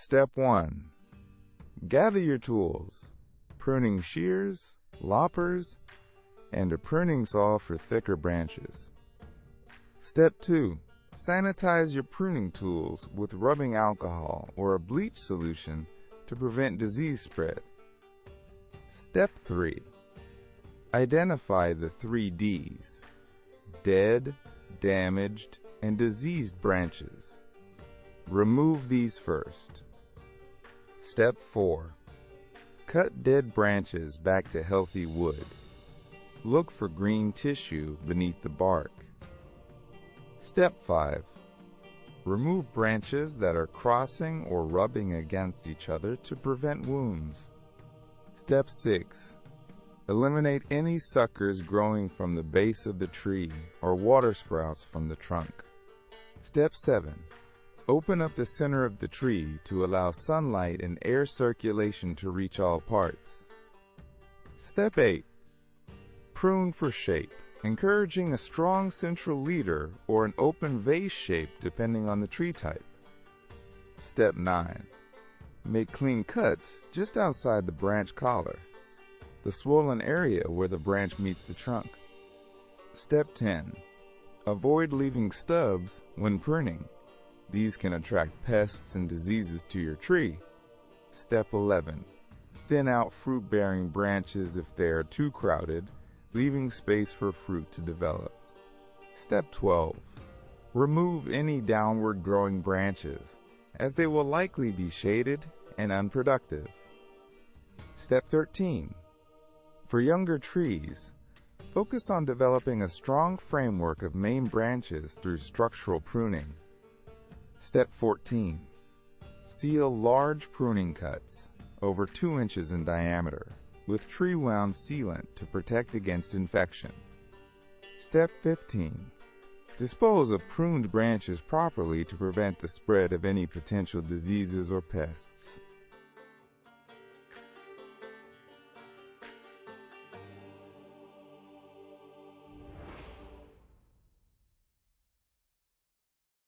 Step 1. Gather your tools: pruning shears, loppers, and a pruning saw for thicker branches. Step 2. Sanitize your pruning tools with rubbing alcohol or a bleach solution to prevent disease spread. Step 3. Identify the 3 Ds: dead, damaged, and diseased branches. Remove these first. Step 4. Cut dead branches back to healthy wood. Look for green tissue beneath the bark. Step 5. Remove branches that are crossing or rubbing against each other to prevent wounds. Step 6. Eliminate any suckers growing from the base of the tree or water sprouts from the trunk. Step 7. Open up the center of the tree to allow sunlight and air circulation to reach all parts. Step 8. Prune for shape, encouraging a strong central leader or an open vase shape depending on the tree type. Step 9. Make clean cuts just outside the branch collar, the swollen area where the branch meets the trunk. Step 10. Avoid leaving stubs when pruning. These can attract pests and diseases to your tree. Step 11. Thin out fruit-bearing branches if they are too crowded, leaving space for fruit to develop. Step 12. Remove any downward growing branches, as they will likely be shaded and unproductive. Step 13. For younger trees, focus on developing a strong framework of main branches through structural pruning. Step 14. Seal large pruning cuts, over 2 inches in diameter, with tree wound sealant to protect against infection. Step 15. Dispose of pruned branches properly to prevent the spread of any potential diseases or pests.